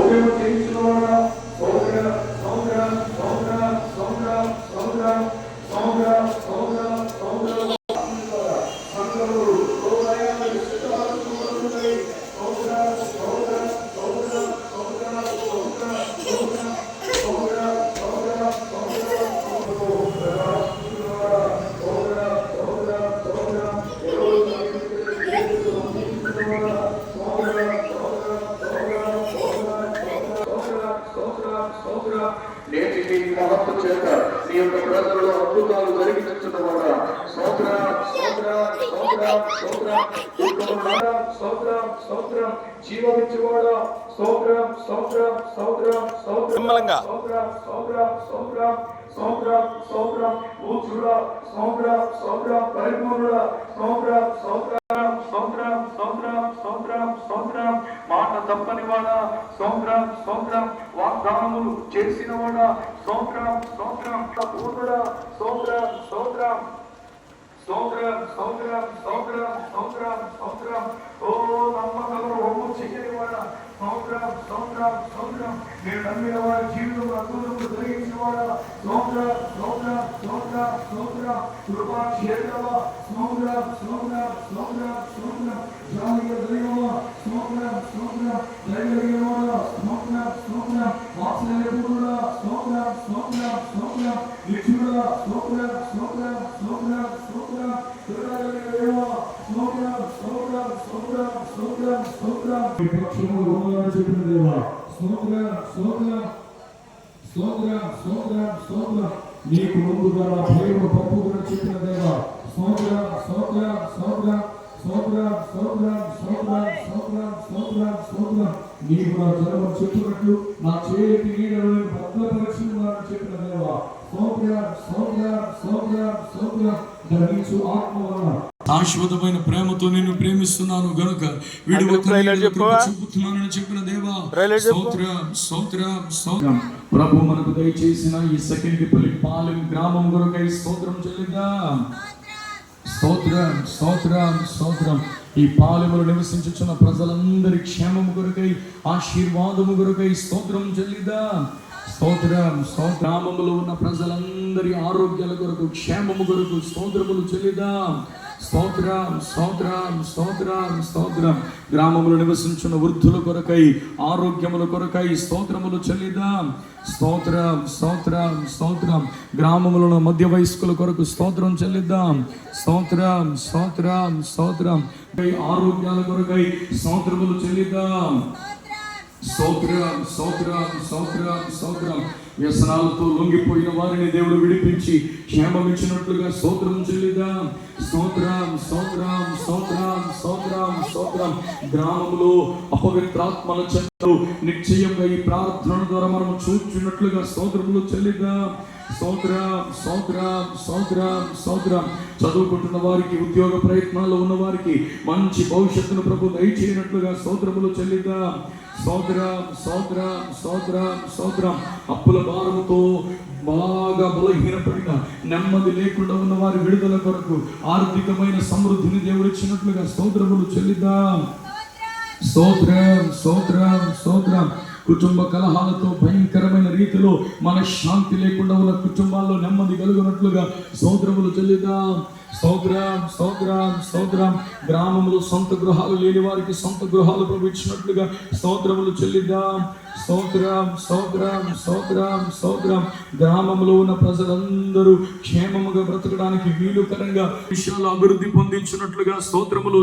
సౌర్యము చేయించువాడా సౌర్య సౌర్య సౌర్య సౌర్య సౌర్య సౌర్య సౌర్య సౌర్య సంగములు హృదయాన్ని సిద్ధపరచుకుంటున్నాయి. సౌర్య సౌర్య సౌర్య సౌర్య సౌర్య సౌర్య సౌర్య సౌర్య నేటి నీ మహత్వ చేత నీ యొక్క ప్రజలలో అద్భుతాలు జరిగించున్నవాడా స్తోత్ర స్తోత్ర స్తోత్ర స్తోత్ర స్తోత్ర స్తోత్ర జీవమిచ్చువాడా స్తోత్ర స్తోత్ర స్తోత్ర స్తోత్ర స్తోత్ర స్తోత్ర స్తోత్ర స్తోత్ర స్తోత్ర ఊచుడా స్తోత్ర స్తోత్ర పరిపూర్ణుడా స్తోత్ర స్తోత్ర స్తోత్ర స్తోత్ర స్తోత్ర స్తోత్ర మాట తప్పనివాడా స్తోత్ర స్తోత్ర వాగ్దానములు చేసినవాడా స్తోత్ర స్తోత్ర పూర్ణుడా స్తోత్ర స్తోత్ర స్తోత్ర స్తోత్ర స్తోత్ర స్తోత్ర స్తోత్ర ఓ నమ్మకమును ఒప్పు చేయనివాడా స్తోత్ర స్తోత్ర స్తోత్ర నేను నమ్మిన వారి జీవితంలో అద్భుతములు జరిగించేవాడా స్తోత్ర స్తోత్ర స్తోత్ర స్తోత్ర కృపా క్షేత్రవా స్తోత్ర స్తోత్ర స్తోత్ర స్తోత్ర జాలిగా దైవమా స్తోత్ర స్తోత్ర దైవమా స్తోత్ర స్తోత్ర వాత్సల్యపూర్ణుడా స్తోత్ర స్తోత్ర స్తోత్ర నిత్యుడా స్తోత్ర స్తోత్ర స్తోత్ర స్తోత్ర కృతజ్ఞతదేవా స్తోత్ర స్తోత్ర స్తోత్ర స్తోత్ర స్తోత్ర విపక్షము రోమాలు చెప్పిన దేవా స్తోత్ర స్తోత్ర స్తోత్ర స్తోత్ర స్తోత్ర నీకు ముందుగా భయము పప్పుగా చెప్పిన దేవా స్తోత్ర స్తోత్ర స్తోత్ర స్తోత్ర స్తోత్ర స్తోత్ర స్తోత్ర స్తోత్ర స్తోత్ర నీకు నా జన్మ చెప్పినట్లు నా చేతి నీడలను భద్రపరిచినారని చెప్పిన దేవా స్తోత్ర స్తోత్ర స్తోత్ర స్తోత్ర ధరించు ఆత్మ వలన శాశ్వతమైన ప్రేమతో నేను ప్రేమిస్తున్నాను గనుక చూపుతున్నానని చెప్పిన దేవా స్తోత్ర స్తోత్ర స్తోత్రం ప్రభు మనకు దయచేసిన ఈ సెకండ్ పాలెం గ్రామం కొరకై స్తోత్రం చెల్లిద్దాం. స్తోత్రం స్తోత్రం స్తోత్రం ఈ పాలెములు నివసించుచున్న ప్రజలందరి క్షేమము కొరకై ఆశీర్వాదము కొరకై స్తోత్రం చెల్లిద్దాం. స్తోత్రం గ్రామములో ఉన్న ప్రజలందరి ఆరోగ్యాల కొరకు క్షేమము కొరకు స్తోత్రములు చెల్లిద్దాం. స్తోత్రం స్తోత్రం స్తోత్రం స్తోత్రం గ్రామములు నివసించున్న వృద్ధుల కొరకై ఆరోగ్యముల కొరకై స్తోత్రములు చెల్లిద్దాం. స్తోత్రం స్తోత్రం స్తోత్రం గ్రామములలో మధ్య వయస్కుల కొరకు స్తోత్రం చెల్లిద్దాం. స్తోత్రం స్తోత్రం స్తోత్రం ఆరోగ్యాల కొరకై స్తోత్రములు చెల్లిద్దాం. స్తోత్రం స్తోత్రం స్తోత్రం స్తోత్రం వ్యసనాలతో లొంగిపోయిన వారిని దేవుడు విడిపించి క్షేమమిచ్చినట్లుగా స్తోత్రం చెల్లిద్దాం. స్తోత్రం స్తోత్రం స్తోత్రం స్తోత్రం స్తోత్రం గ్రామంలో అపవిత్రాత్మల చెత్తలు నిశ్చయంగా ఈ ప్రార్థన ద్వారా మనం చూచినట్లుగా స్తోత్రములు చెల్లిద్దాం. స్తోత్రం స్తోత్రం స్తోత్రం స్తోత్రం చదువుకుంటున్న వారికి ఉద్యోగ ప్రయత్నాల్లో ఉన్న వారికి మంచి భవిష్యత్తును ప్రభు దయచేయనట్లుగా స్తోత్రములు చెల్లిద్దాం. స్తోత్రం స్తోత్రం స్తోత్రం స్తోత్రం అప్పుల భారముతో బాగా బలహీనపడిన నెమ్మది లేకుండా ఉన్న వారి విడుదల కొరకు ఆర్థికమైన సమృద్ధిని దేవుడు ఇచ్చినట్లుగా స్తోత్రములు చెల్లిద్దాం. స్తోత్రం స్తోత్రం స్తోత్రం కుటుంబ కలహాలతో భయంకరమైన రీతిలో మనశ్శాంతి లేకుండా ఉన్న కుటుంబాల్లో నెమ్మది కలుగునట్లుగా స్తోత్రములు చెల్లిద్దాం. స్తోత్రం స్తోత్రం స్తోత్రం గ్రామంలో సొంత గృహాలు లేని వారికి సొంత గృహాలు ప్రవేశించినట్లుగా స్తోత్రములు చెల్లిద్దాం. స్తోత్రం స్తోత్రం స్తోత్రం స్తోత్రం గ్రామంలో ఉన్న ప్రజలందరూ క్షేమముగా బ్రతకడానికి వీలుకరంగా విషయాలు అభివృద్ధి పొందించినట్లుగా స్తోత్రములు